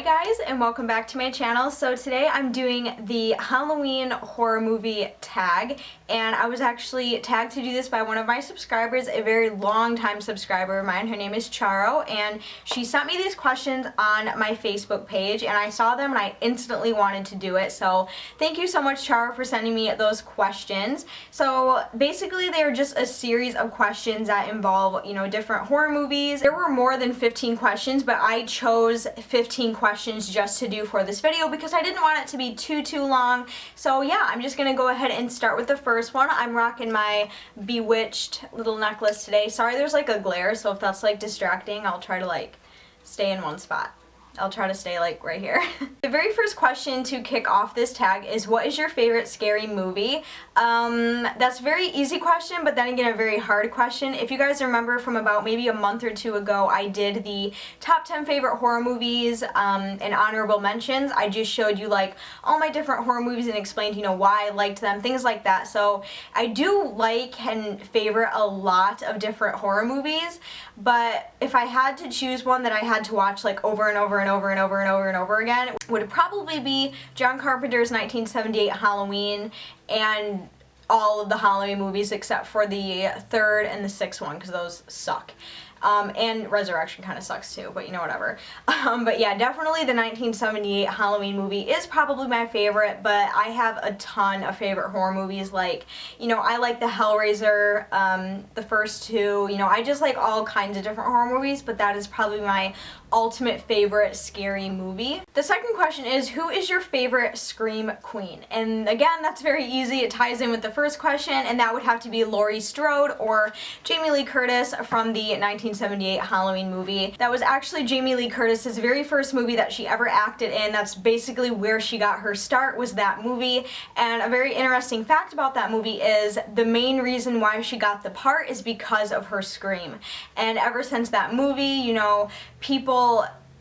guys, and welcome back to my channel. So today I'm doing the Halloween horror movie tag, and I was actually tagged to do this by one of my subscribers, a very long time subscriber of mine. Her name is Charo, and she sent me these questions on my Facebook page, and I saw them and I instantly wanted to do it. So thank you so much, Charo, for sending me those questions. So basically they are just a series of questions that involve, different horror movies. There were more than 15 questions, but I chose 15 questions just to do for this video because I didn't want it to be too long. So yeah, I'm just gonna go ahead and start with the first one. I'm rocking my Bewitched little necklace today. Sorry there's like a glare, so if that's like distracting, I'll try to stay in one spot. I'll try to stay right here. The very first question to kick off this tag is, what is your favorite scary movie? That's a very easy question, but then again a very hard question. If you guys remember from about maybe a month or two ago, I did the top 10 favorite horror movies and honorable mentions. I just showed you all my different horror movies and explained why I liked them, things like that. So I do like and favorite a lot of different horror movies, but if I had to choose one that I had to watch over and over and over and over and over and over again, would probably be John Carpenter's 1978 Halloween and all of the Halloween movies except for the third and the sixth one, because those suck. And Resurrection kind of sucks too, but whatever. But yeah, definitely the 1978 Halloween movie is probably my favorite, but I have a ton of favorite horror movies. I like the Hellraiser, the first two, I just like all kinds of different horror movies, but that is probably my ultimate favorite scary movie. The second question is, who is your favorite scream queen? And again, that's very easy. It ties in with the first question, and that would have to be Laurie Strode or Jamie Lee Curtis from the 1978 Halloween movie. That was actually Jamie Lee Curtis's very first movie that she ever acted in. That's basically where she got her start, was that movie. And a very interesting fact about that movie is the main reason why she got the part is because of her scream. And ever since that movie, people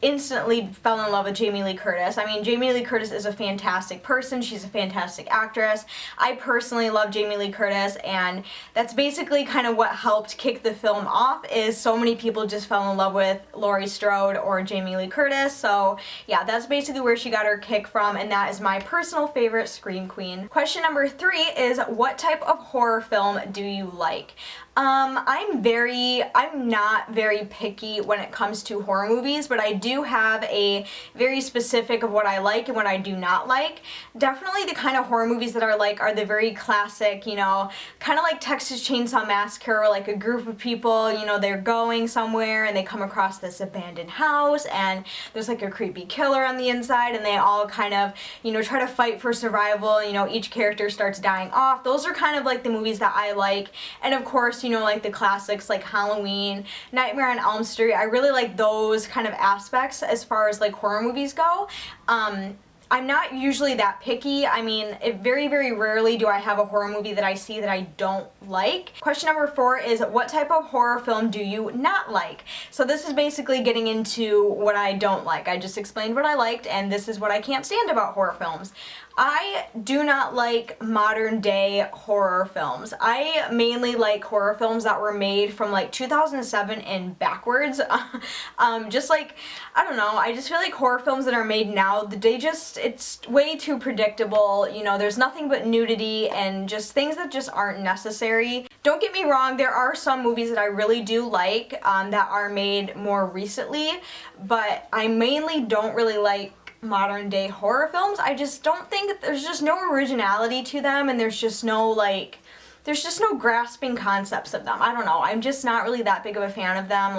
instantly fell in love with Jamie Lee Curtis. I mean, Jamie Lee Curtis is a fantastic person. She's a fantastic actress. I personally love Jamie Lee Curtis, and that's basically kind of what helped kick the film off, is so many people just fell in love with Laurie Strode or Jamie Lee Curtis. So yeah, that's basically where she got her kick from, and that is my personal favorite scream queen. Question number 3 is, what type of horror film do you like? I'm not very picky when it comes to horror movies, but I do have a very specific of what I like and what I do not like. Definitely the kind of horror movies that I like are the very classic, kind of like Texas Chainsaw Massacre, where a group of people, they're going somewhere and they come across this abandoned house and there's a creepy killer on the inside, and they all kind of, try to fight for survival. Each character starts dying off. Those are kind of the movies that I like. And of course, the classics like Halloween, Nightmare on Elm Street. I really like those kind of aspects as far as horror movies go. I'm not usually that picky. I mean, very rarely do I have a horror movie that I see that I don't like. Question number 4 is, what type of horror film do you not like? So this is basically getting into what I don't like. I just explained what I liked, and this is what I can't stand about horror films. I do not like modern day horror films. I mainly like horror films that were made from 2007 and backwards. I don't know, I just feel like horror films that are made now, it's way too predictable. There's nothing but nudity and just things that just aren't necessary. Don't get me wrong, there are some movies that I really do like that are made more recently, but I mainly don't really like modern day horror films. I just don't think that there's just no originality to them, and there's just no grasping concepts of them. I don't know, I'm just not really that big of a fan of them.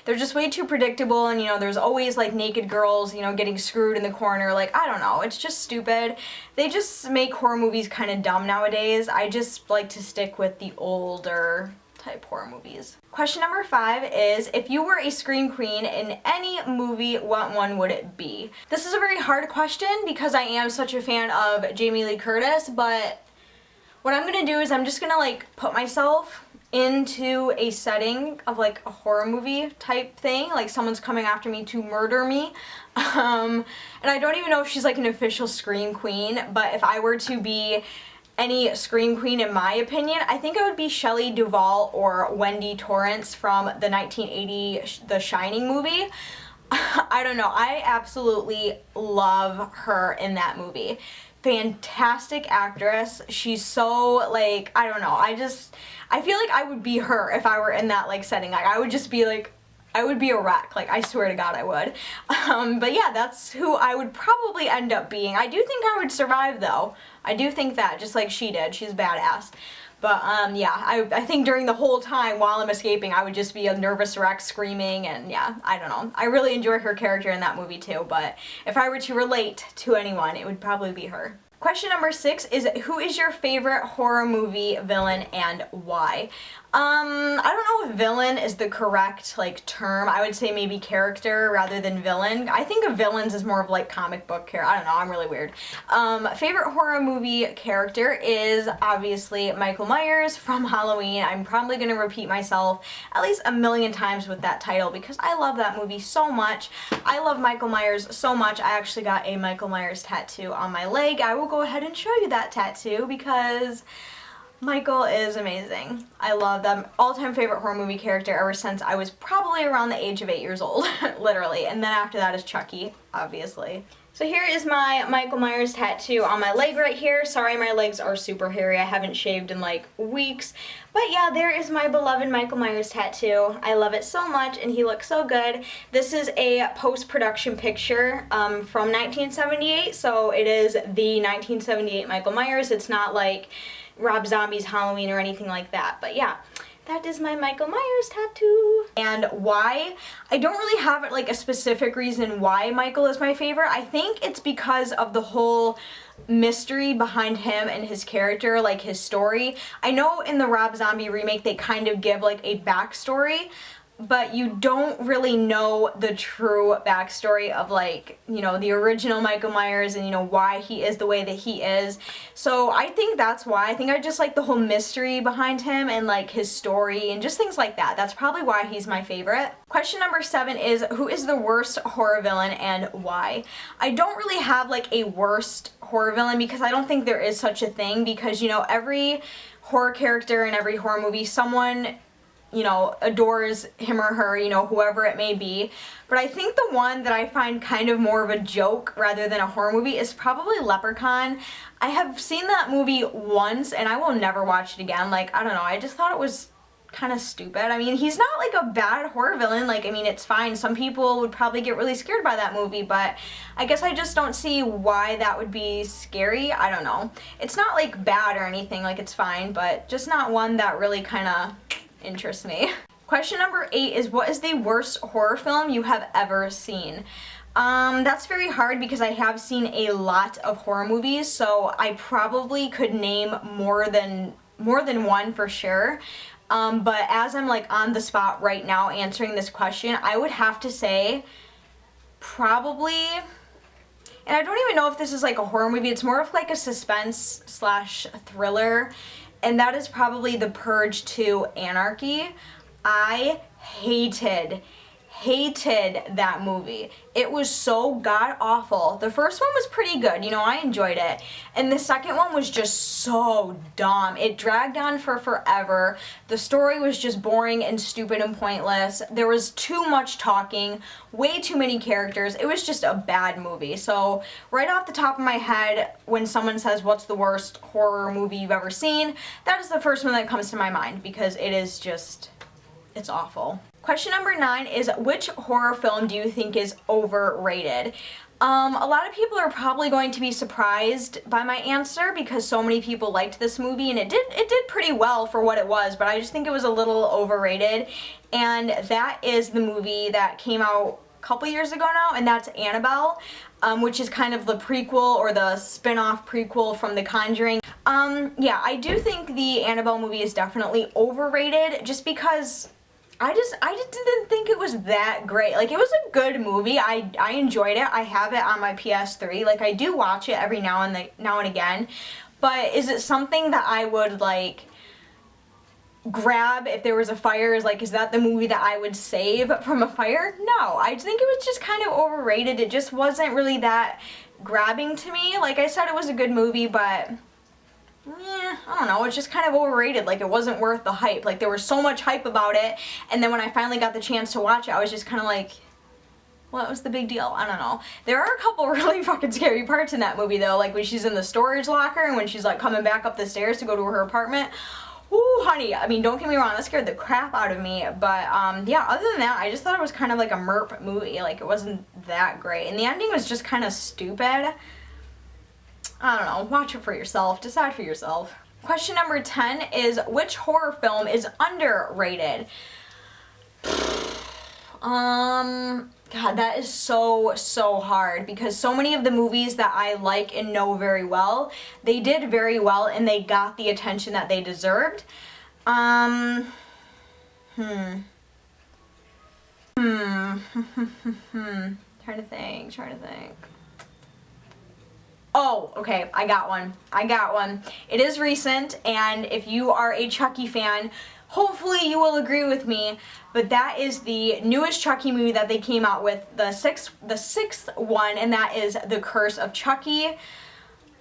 They're just way too predictable, and there's always naked girls getting screwed in the corner. I don't know, it's just stupid. They just make horror movies kind of dumb nowadays. I just like to stick with the older type horror movies. Question number 5 is, if you were a scream queen in any movie, what one would it be? This is a very hard question because I am such a fan of Jamie Lee Curtis, but what I'm gonna do is I'm just gonna put myself into a setting of a horror movie type thing, someone's coming after me to murder me. And I don't even know if she's an official scream queen, but if I were to be any scream queen, in my opinion, I think it would be Shelley Duvall or Wendy Torrance from the 1980 The Shining movie. I don't know, I absolutely love her in that movie. Fantastic actress. She's so, like, I don't know, I feel like I would be her if I were in that, like, setting. Like, I would just be, like, I would be a wreck. Like, I swear to God I would. But yeah, that's who I would probably end up being. I do think I would survive, though. I do think that, just like she did. She's badass. But yeah, I think during the whole time while I'm escaping, I would just be a nervous wreck screaming, and yeah, I don't know. I really enjoy her character in that movie too, but if I were to relate to anyone, it would probably be her. Question number 6 is, who is your favorite horror movie villain and why? I don't know if villain is the correct, like, term. I would say maybe character rather than villain. I think of villains as more of, like, comic book character. I don't know, I'm really weird. Favorite horror movie character is obviously Michael Myers from Halloween. I'm probably going to repeat myself at least a million times with that title because I love that movie so much. I love Michael Myers so much. I actually got a Michael Myers tattoo on my leg. I will go ahead and show you that tattoo because Michael is amazing. I love them. All-time favorite horror movie character ever since I was probably around the age of 8 years old, literally. And then after that is Chucky, obviously. So here is my Michael Myers tattoo on my leg right here. Sorry, my legs are super hairy. I haven't shaved in like weeks. But yeah, there is my beloved Michael Myers tattoo. I love it so much and he looks so good. This is a post-production picture from 1978. So it is the 1978 Michael Myers. It's not like Rob Zombie's Halloween or anything like that. But yeah, that is my Michael Myers tattoo. And why? I don't really have like a specific reason why Michael is my favorite. I think it's because of the whole mystery behind him and his character, like his story. I know in the Rob Zombie remake they kind of give like a backstory, but you don't really know the true backstory of, like, you know, the original Michael Myers and, you know, why he is the way that he is. So I think that's why. I think I just like the whole mystery behind him and, like, his story and just things like that. That's probably why he's my favorite. Question number 7 is, who is the worst horror villain and why? I don't really have, like, a worst horror villain because I don't think there is such a thing because, you know, every horror character in every horror movie, someone, you know, adores him or her, you know, whoever it may be. But I think the one that I find kind of more of a joke rather than a horror movie is probably Leprechaun. I have seen that movie once and I will never watch it again. Like, I don't know, I just thought it was kind of stupid. I mean, he's not like a bad horror villain. Like, I mean, it's fine. Some people would probably get really scared by that movie, but I guess I just don't see why that would be scary. I don't know. It's not like bad or anything, like it's fine, but just not one that really kind of interests me. Question number 8 is, what is the worst horror film you have ever seen? That's very hard because I have seen a lot of horror movies, so I probably could name more than one for sure. But as I'm like on the spot right now answering this question, I would have to say probably, and I don't even know if this is like a horror movie, it's more of like a suspense slash thriller, and that is probably The Purge 2: Anarchy. I hated that movie. It was so god awful. The first one was pretty good, you know, I enjoyed it. And the second one was just so dumb. It dragged on for forever. The story was just boring and stupid and pointless. There was too much talking, way too many characters. It was just a bad movie. So right off the top of my head, when someone says what's the worst horror movie you've ever seen, that is the first one that comes to my mind because it is just, it's awful. Question number 9 is, which horror film do you think is overrated? A lot of people are probably going to be surprised by my answer because so many people liked this movie and it did pretty well for what it was, but I just think it was a little overrated, and that is the movie that came out a couple years ago now, and that's Annabelle, which is kind of the prequel or the spin-off prequel from The Conjuring. Yeah, I do think the Annabelle movie is definitely overrated just because I just didn't think it was that great. Like, it was a good movie. I enjoyed it. I have it on my PS3. Like, I do watch it every now and again. But is it something that I would, like, grab if there was a fire? Is that the movie that I would save from a fire? No. I think it was just kind of overrated. It just wasn't really that grabbing to me. Like I said, it was a good movie, but yeah, I don't know, it's just kind of overrated. Like, it wasn't worth the hype. Like, there was so much hype about it, and then when I finally got the chance to watch it, I was just kind of like, What was the big deal? I don't know. There are a couple really fucking scary parts in that movie though, like when she's in the storage locker and when she's like coming back up the stairs to go to her apartment. Ooh, honey, I mean, don't get me wrong, that scared the crap out of me, but yeah, other than that, I just thought it was kind of like a merp movie, like it wasn't that great, and the ending was just kind of stupid. I don't know, watch it for yourself, decide for yourself. Question number 10 is, which horror film is underrated? God, that is so hard because so many of the movies that I like and know very well, they did very well and they got the attention that they deserved. Trying to think. Oh, okay, I got one. It is recent, and if you are a Chucky fan, hopefully you will agree with me, but that is the newest Chucky movie that they came out with, the sixth one, and that is The Curse of Chucky.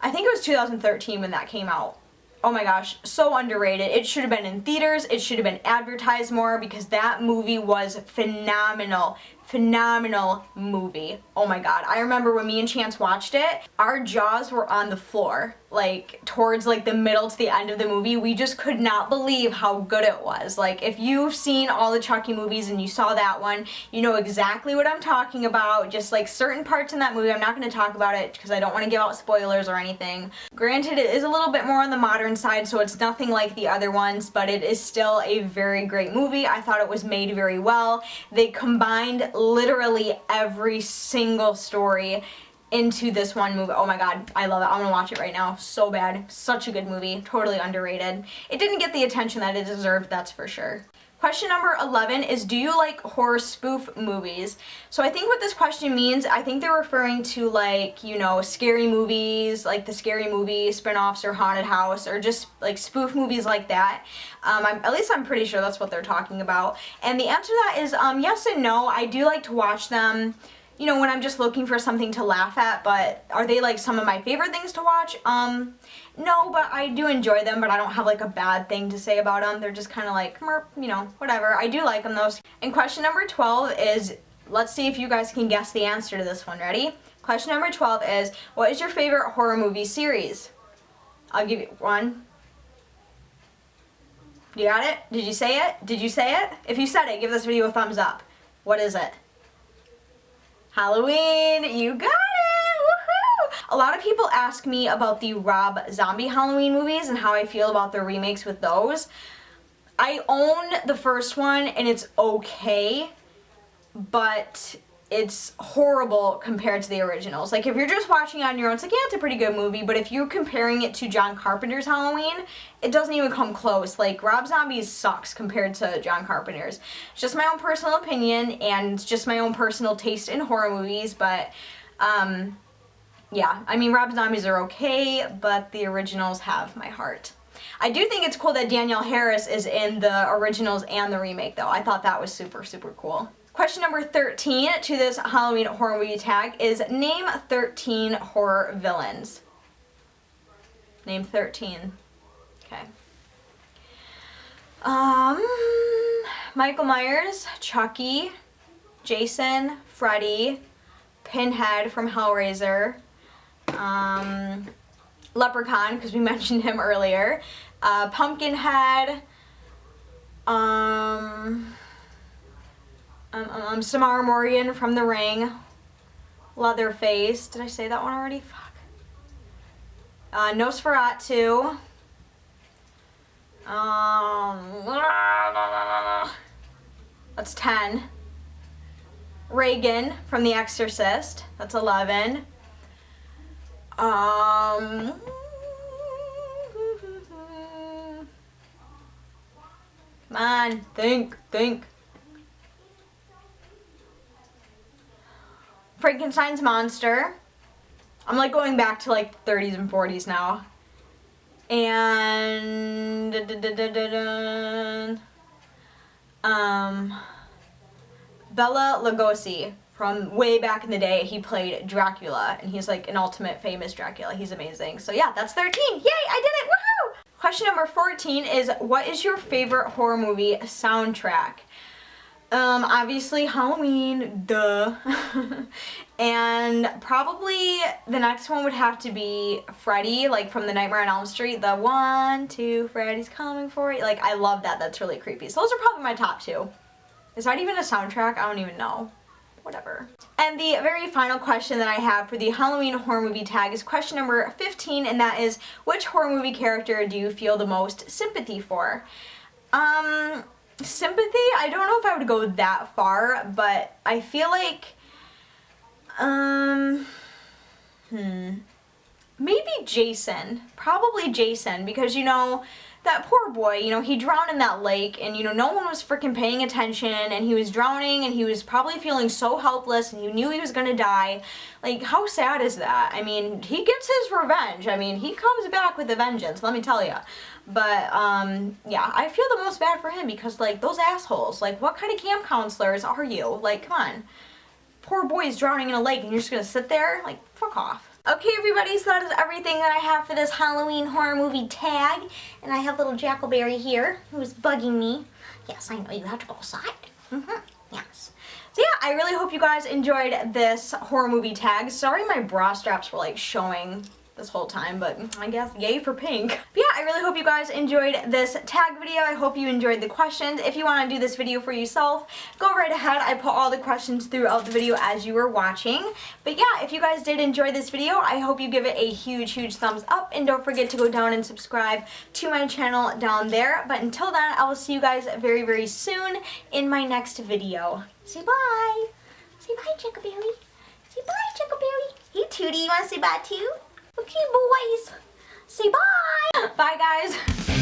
I think it was 2013 when that came out. Oh my gosh, so underrated. It should have been in theaters, it should have been advertised more because that movie was phenomenal. Phenomenal movie. Oh my god. I remember when me and Chance watched it, our jaws were on the floor. Like, towards like the middle to the end of the movie, we just could not believe how good it was. Like, if you've seen all the Chucky movies and you saw that one, you know exactly what I'm talking about. Just like certain parts in that movie, I'm not going to talk about it because I don't want to give out spoilers or anything. Granted, it is a little bit more on the modern side, so it's nothing like the other ones, but it is still a very great movie. I thought it was made very well. They combined literally every single story into this one movie. Oh my god, I love it. I'm gonna watch it right now. So bad. Such a good movie. Totally underrated. It didn't get the attention that it deserved, that's for sure. Question number 11 is, do you like horror spoof movies? So I think what this question means, I think they're referring to like, you know, scary movies, like the Scary Movie spin-offs or Haunted House, or just like spoof movies like that. At least I'm pretty sure that's what they're talking about. And the answer to that is yes and no. I do like to watch them, you know, when I'm just looking for something to laugh at, but are they like some of my favorite things to watch? No, but I do enjoy them, but I don't have like a bad thing to say about them. They're just kind of like, you know, whatever. I do like them though. And question number 12 is, let's see if you guys can guess the answer to this one. Ready? Question number 12 is, what is your favorite horror movie series? I'll give you one. You got it? Did you say it? Did you say it? If you said it, give this video a thumbs up. What is it? Halloween, you got it, woohoo! A lot of people ask me about the Rob Zombie Halloween movies and how I feel about the remakes with those. I own the first one and it's okay, but it's horrible compared to the originals. Like, if you're just watching it on your own, it's like, yeah, it's a pretty good movie, but if you're comparing it to John Carpenter's Halloween, it doesn't even come close. Like, Rob Zombie's sucks compared to John Carpenter's. It's just my own personal opinion, and just my own personal taste in horror movies, but, yeah. I mean, Rob Zombies are okay, but the originals have my heart. I do think it's cool that Danielle Harris is in the originals and the remake, though. I thought that was super, super cool. Question number 13 to this Halloween horror movie tag is, name 13 horror villains. Name 13. Okay. Michael Myers, Chucky, Jason, Freddy, Pinhead from Hellraiser, Leprechaun, because we mentioned him earlier, Pumpkinhead, Samara Morgan from The Ring, Leatherface. Did I say that one already? Fuck. Nosferatu. That's 10. Reagan from The Exorcist. That's 11. Come on, think. Frankenstein's monster. I'm like going back to like 30s and 40s now. And Bela Lugosi from way back in the day. He played Dracula, and he's like an ultimate famous Dracula. He's amazing. So yeah, that's 13. Yay, I did it. Woohoo! Question number 14 is, what is your favorite horror movie soundtrack? Obviously Halloween, duh. And probably the next one would have to be Freddy, like from the Nightmare on Elm Street, the 1, 2, Freddy's coming for you. Like, I love that. That's really creepy. So those are probably my top 2. Is that even a soundtrack? I don't even know. Whatever. And the very final question that I have for the Halloween horror movie tag is question number 15, and that is, which horror movie character do you feel the most sympathy for? Sympathy? I don't know if I would go that far, but I feel like, maybe Jason. Probably Jason, because, you know, that poor boy, you know, he drowned in that lake, and, you know, no one was freaking paying attention, and he was drowning, and he was probably feeling so helpless, and he knew he was gonna die. Like, how sad is that? I mean, he gets his revenge. I mean, he comes back with a vengeance, let me tell you. But, yeah, I feel the most bad for him, because, like, those assholes, like, what kind of camp counselors are you? Like, come on. Poor boy is drowning in a lake, and you're just gonna sit there? Like, fuck off. Okay, everybody, so that is everything that I have for this Halloween horror movie tag. And I have little Jackleberry here, who's bugging me. Yes, I know, you have to go outside. Yes. So yeah, I really hope you guys enjoyed this horror movie tag. Sorry my bra straps were like showing this whole time, but I guess yay for pink. But yeah, I really hope you guys enjoyed this tag video. I hope you enjoyed the questions. If you want to do this video for yourself, go right ahead. I put all the questions throughout the video as you were watching. But yeah, if you guys did enjoy this video, I hope you give it a huge, huge thumbs up, and don't forget to go down and subscribe to my channel down there. But until then, I will see you guys very, very soon in my next video. Say bye. Say bye, Jackleberry. Say bye, Jackleberry. Hey, Tootie, you want to say bye too? Okay, boys. Say bye. Bye, guys.